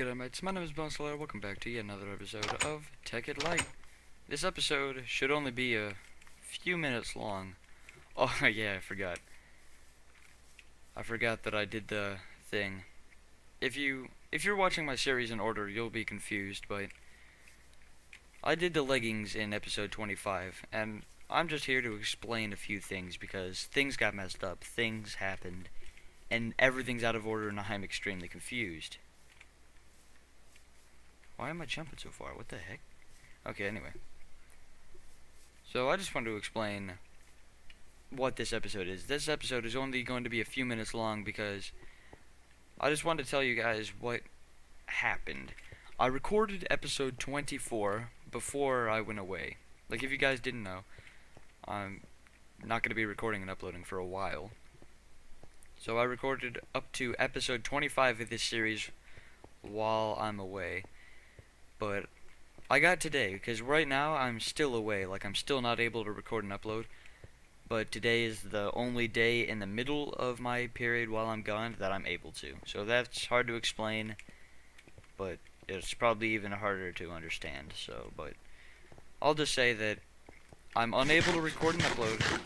good day, mates? My name is Boneslayer. Welcome back to yet another episode of Tekkit Lite. This episode should only be a few minutes long. Oh, yeah, I forgot. I forgot that I did the thing. If you're watching my series in order, you'll be confused, but I did the leggings in episode 25, and I'm just here to explain a few things because things got messed up, things happened, and everything's out of order, and I'm extremely confused. Why am I jumping so far? What the heck? Okay, anyway. So I just wanted to explain what this episode is. This episode is only going to be a few minutes long because I just wanted to tell you guys what happened. I recorded episode 24 before I went away. Like, if you guys didn't know, I'm not going to be recording and uploading for a while. So I recorded up to episode 25 of this series while I'm away. But I got today, because right now I'm still away, like I'm still not able to record and upload. But today is the only day in the middle of my period while I'm gone that I'm able to. So that's hard to explain, but it's probably even harder to understand. So, but I'll just say that I'm unable to record and upload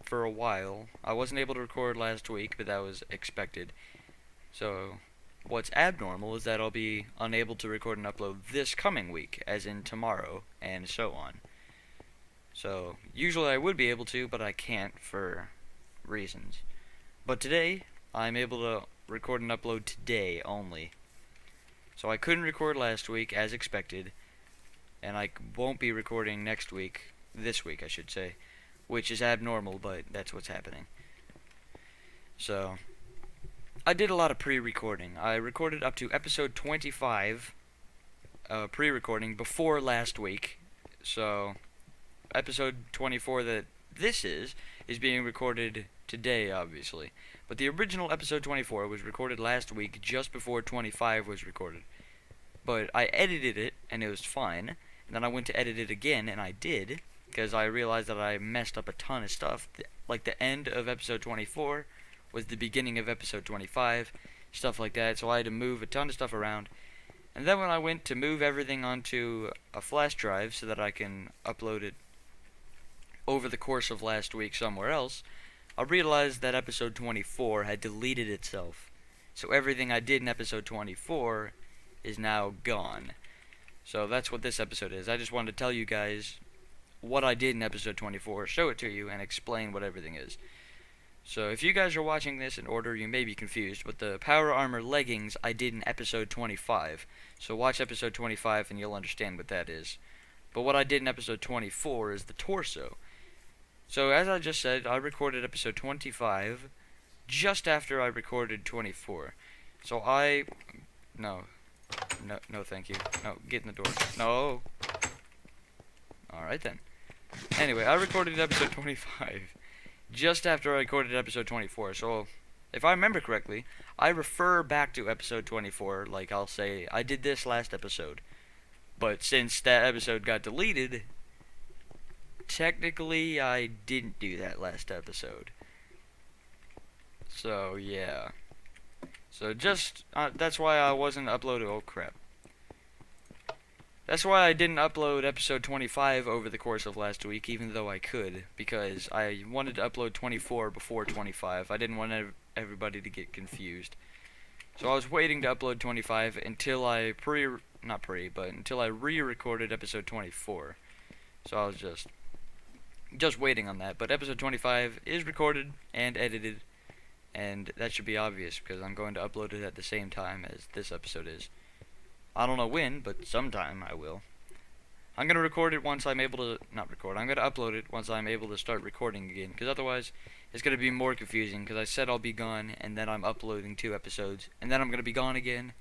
for a while. I wasn't able to record last week, but that was expected. So what's abnormal is that I'll be unable to record and upload this coming week, as in tomorrow, and so on. So, usually I would be able to, but I can't for reasons. But today, I'm able to record and upload today only. So I couldn't record last week, as expected, and I won't be recording next week, this week I should say, which is abnormal, but that's what's happening. So I did a lot of pre-recording. I recorded up to episode 25 pre-recording before last week. So episode 24 that this is being recorded today, obviously. But the original episode 24 was recorded last week just before 25 was recorded. But I edited it and it was fine. And then I went to edit it again and I did, because I realized that I messed up a ton of stuff. Like the end of episode 24 was the beginning of episode 25, stuff like that, so I had to move a ton of stuff around. And then when I went to move everything onto a flash drive so that I can upload it over the course of last week somewhere else, I realized that episode 24 had deleted itself. So everything I did in episode 24 is now gone. So that's what this episode is. I just wanted to tell you guys what I did in episode 24, show it to you, and explain what everything is. So if you guys are watching this in order, you may be confused, but the power armor leggings I did in episode 25. So watch episode 25 and you'll understand what that is. But what I did in episode 24 is the torso. So as I just said, I recorded episode 25 just after I recorded 24. So no, thank you. No, get in the door. No. Alright then. Anyway, I recorded episode 25 just after I recorded episode 24, so if I remember correctly, I refer back to episode 24, like I'll say, I did this last episode. But since that episode got deleted, technically I didn't do that last episode. So, yeah. So just, that's why I wasn't uploading, oh crap. That's why I didn't upload episode 25 over the course of last week, even though I could, because I wanted to upload 24 before 25. I didn't want everybody to get confused. So I was waiting to upload 25 until I until I re-recorded episode 24. So I was just waiting on that. But episode 25 is recorded and edited, and that should be obvious because I'm going to upload it at the same time as this episode is. I don't know when, but sometime I will. I'm going to record it once I'm able to, I'm going to upload it once I'm able to start recording again, because otherwise it's going to be more confusing, because I said I'll be gone, and then I'm uploading 2 episodes, and then I'm going to be gone again.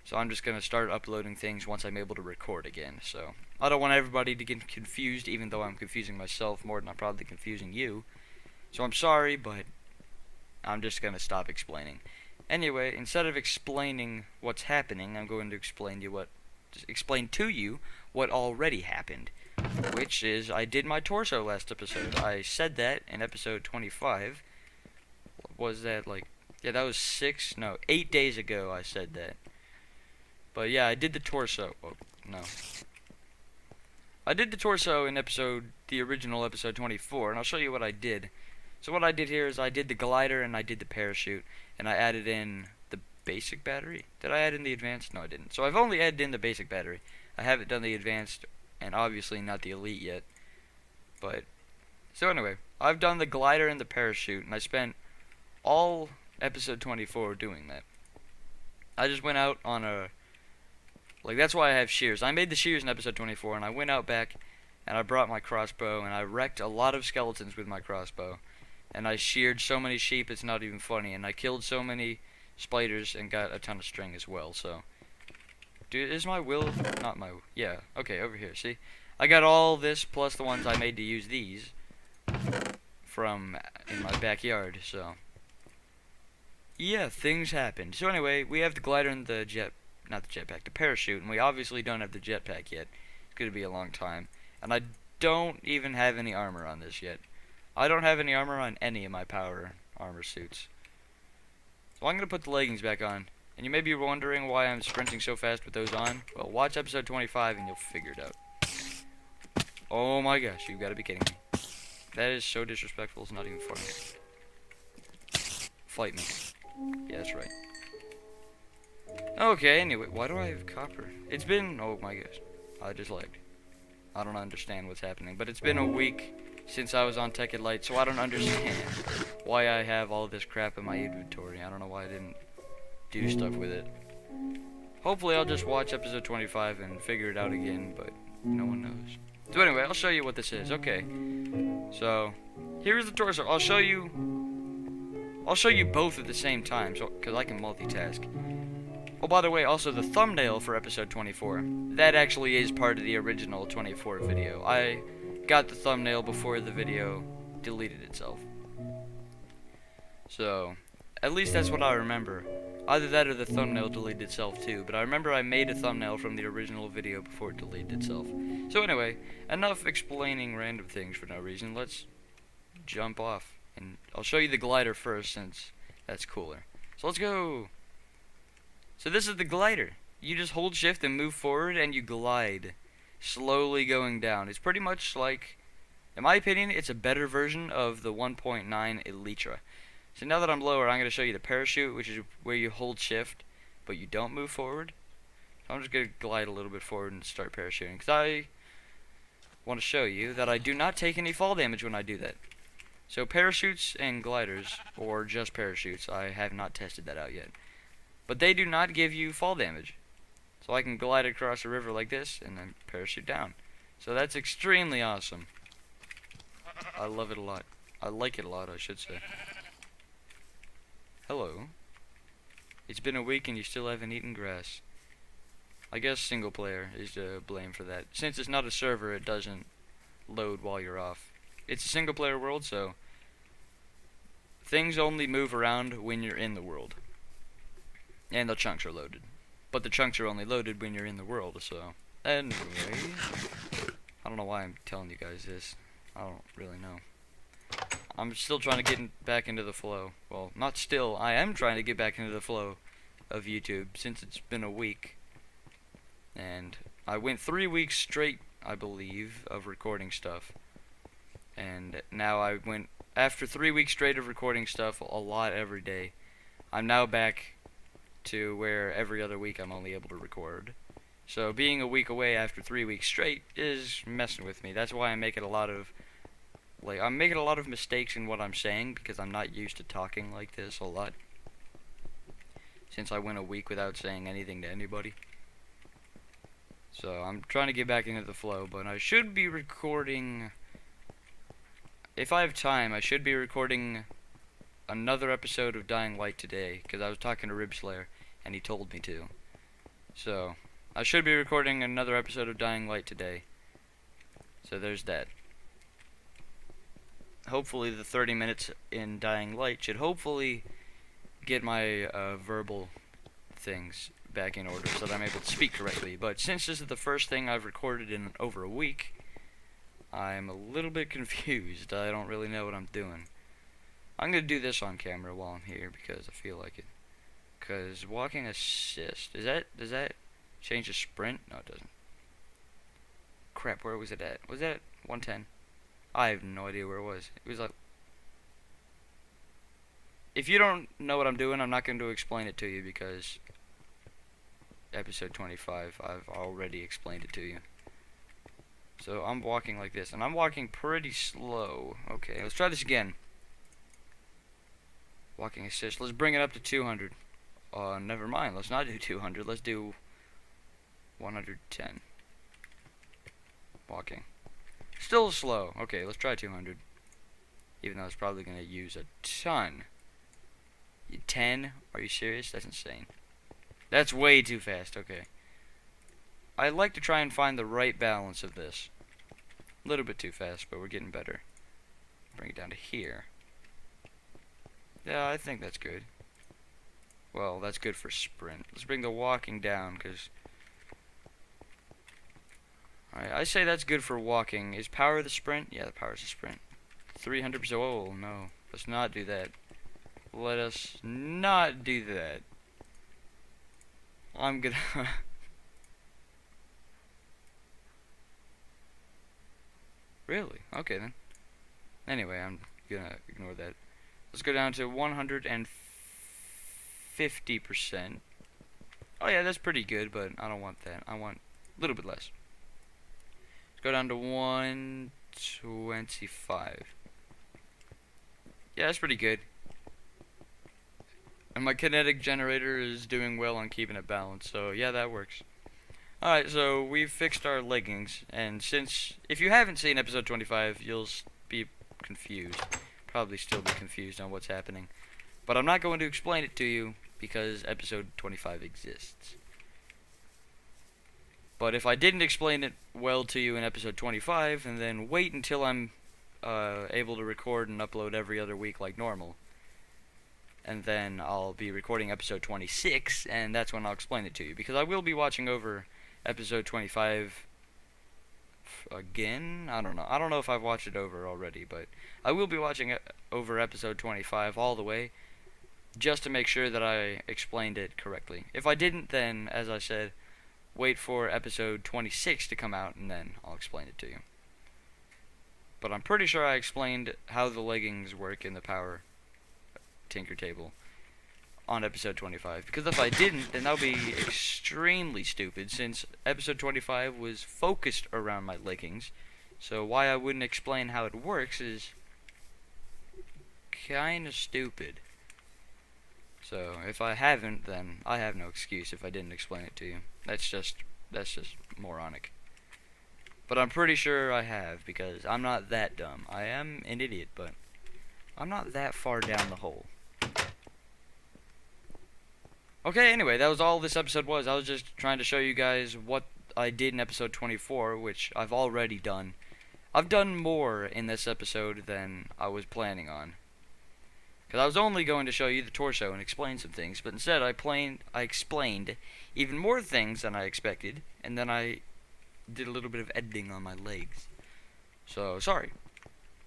So I'm just going to start uploading things once I'm able to record again. So I don't want everybody to get confused, even though I'm confusing myself more than I'm probably confusing you. So I'm sorry, but I'm just going to stop explaining. Anyway, instead of explaining what's happening, I'm going to explain to you what already happened, which is I did my torso last episode. I said that in episode 25. Was that like Yeah, that was 8 days ago I said that. But yeah, I did the torso. Oh, no. I did the torso in the original episode 24, and I'll show you what I did. So what I did here is I did the glider and I did the parachute, and I added in the basic battery. Did I add in the advanced? No, I didn't. So I've only added in the basic battery. I haven't done the advanced, and obviously not the elite yet. But, so anyway, I've done the glider and the parachute, and I spent all episode 24 doing that. I just went out on that's why I have shears. I made the shears in episode 24, and I went out back, and I brought my crossbow, and I wrecked a lot of skeletons with my crossbow. And I sheared so many sheep, it's not even funny. And I killed so many spiders and got a ton of string as well, so. Dude, is my will, not my, yeah, okay, over here, see? I got all this, plus the ones I made to use these from in my backyard, so. Yeah, things happened. So anyway, we have the glider and the the parachute, and we obviously don't have the jetpack yet. It's gonna be a long time. And I don't even have any armor on this yet. I don't have any armor on any of my power armor suits. So I'm gonna put the leggings back on. And you may be wondering why I'm sprinting so fast with those on. Well, watch episode 25 and you'll figure it out. Oh my gosh, you've gotta be kidding me. That is so disrespectful, it's not even funny. Fight me. Yeah, that's right. Okay, anyway, why do I have copper? It's been, oh my gosh, I just lagged. I don't understand what's happening, but it's been a week since I was on Tekkit Lite, so I don't understand why I have all this crap in my inventory. I don't know why I didn't do stuff with it. Hopefully I'll just watch episode 25 and figure it out again, but no one knows. So anyway, I'll show you what this is. Okay, so here's the torso. I'll show you both at the same time, so because I can multitask. Oh, by the way, also the thumbnail for episode 24, that actually is part of the original 24 video. I got the thumbnail before the video deleted itself. So, at least that's what I remember. Either that or the thumbnail deleted itself too, but I remember I made a thumbnail from the original video before it deleted itself. So anyway, enough explaining random things for no reason. Let's jump off. And I'll show you the glider first since that's cooler. So let's go! So this is the glider. You just hold shift and move forward and you glide, slowly going down. It's pretty much like, in my opinion, it's a better version of the 1.9 Elytra. So now that I'm lower, I'm going to show you the parachute, which is where you hold shift, but you don't move forward. So I'm just going to glide a little bit forward and start parachuting, because I want to show you that I do not take any fall damage when I do that. So parachutes and gliders, or just parachutes, I have not tested that out yet. But they do not give you fall damage. So I can glide across a river like this, and then parachute down. So that's extremely awesome. I love it a lot. I like it a lot, I should say. Hello. It's been a week and you still haven't eaten grass. I guess single player is to blame for that. Since it's not a server, it doesn't load while you're off. It's a single player world, so things only move around when you're in the world. And the chunks are loaded. But the chunks are only loaded when you're in the world, so. Anyway. I don't know why I'm telling you guys this. I don't really know. I'm still trying to get back into the flow. Well, not still. I am trying to get back into the flow of YouTube since it's been a week. And I went 3 weeks straight, I believe, of recording stuff. And now I went, after 3 weeks straight of recording stuff a lot every day, I'm now back to where every other week I'm only able to record. So being a week away after 3 weeks straight is messing with me. That's why I'm making a lot of mistakes in what I'm saying, because I'm not used to talking like this a lot. Since I went a week without saying anything to anybody. So I'm trying to get back into the flow, but I should be recording, if I have time, I should be recording another episode of Dying Light today, because I was talking to Boneslayer, and he told me to. So, I should be recording another episode of Dying Light today. So there's that. Hopefully the 30 minutes in Dying Light should hopefully get my verbal things back in order so that I'm able to speak correctly. But since this is the first thing I've recorded in over a week, I'm a little bit confused. I don't really know what I'm doing. I'm gonna do this on camera while I'm here because I feel like it. Cause walking assist, does that change the sprint? No, it doesn't. Crap, where was it at? Was that 110? I have no idea where it was. It was like, if you don't know what I'm doing, I'm not going to explain it to you because episode 25, I've already explained it to you. So I'm walking like this, and I'm walking pretty slow. Okay, let's try this again. Walking assist. Let's bring it up to 200. Never mind. Let's not do 200. Let's do 110. Walking. Still slow. Okay, let's try 200. Even though it's probably going to use a ton. 10? Are you serious? That's insane. That's way too fast. Okay. I like to try and find the right balance of this. A little bit too fast, but we're getting better. Bring it down to here. Yeah, I think that's good. Well, that's good for sprint. Let's bring the walking down, because... Alright, I say that's good for walking. Is power the sprint? Yeah, the power's the sprint. 300%. Oh, no. Let's not do that. Let us not do that. I'm gonna... Really? Okay, then. Anyway, I'm gonna ignore that. Let's go down to 150%. Oh yeah, that's pretty good, but I don't want that. I want a little bit less. Let's go down to 125. Yeah, that's pretty good. And my kinetic generator is doing well on keeping it balanced, so yeah, that works. Alright, so we've fixed our leggings, and since, if you haven't seen episode 25, you'll be confused. Probably still be confused on what's happening. But I'm not going to explain it to you, because episode 25 exists. But if I didn't explain it well to you in episode 25, and then wait until I'm able to record and upload every other week like normal, and then I'll be recording episode 26, and that's when I'll explain it to you, because I will be watching over episode 25 again. I don't know if I've watched it over already, but I will be watching over episode 25 all the way, just to make sure that I explained it correctly. If I didn't, then, as I said, wait for episode 26 to come out, and then I'll explain it to you. But I'm pretty sure I explained how the leggings work in the power tinker table on episode 25, because if I didn't, then that would be extremely stupid, since episode 25 was focused around my leggings. So why I wouldn't explain how it works is kinda stupid. So if I haven't, then I have no excuse if I didn't explain it to you. That's just moronic. But I'm pretty sure I have, because I'm not that dumb. I am an idiot, but I'm not that far down the hole. Okay, anyway, that was all this episode was. I was just trying to show you guys what I did in episode 24, which I've already done. I've done more in this episode than I was planning on. Because I was only going to show you the torso and explain some things, but instead I explained even more things than I expected, and then I did a little bit of editing on my legs. So, sorry.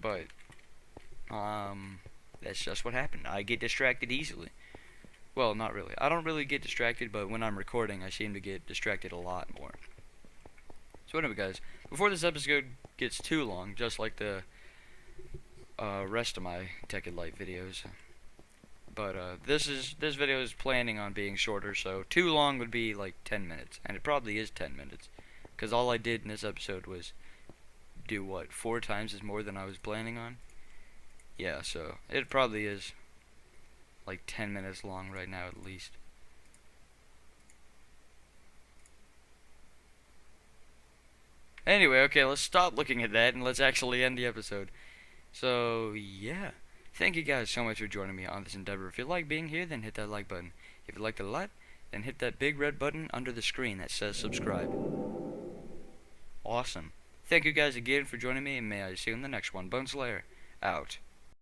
But, that's just what happened. I get distracted easily. Well, not really. I don't really get distracted, but when I'm recording, I seem to get distracted a lot more. So anyway, guys, before this episode gets too long, just like the rest of my Tekkit Lite videos, but this video is planning on being shorter, so too long would be like 10 minutes, and it probably is 10 minutes, because all I did in this episode was do what, 4 times as more than I was planning on? Yeah, so it probably is like 10 minutes long right now at least. Anyway, okay, let's stop looking at that and let's actually end the episode. So, yeah. Thank you guys so much for joining me on this endeavor. If you like being here, then hit that like button. If you like it a lot, then hit that big red button under the screen that says subscribe. Awesome. Thank you guys again for joining me, and may I see you in the next one. Boneslayer, out.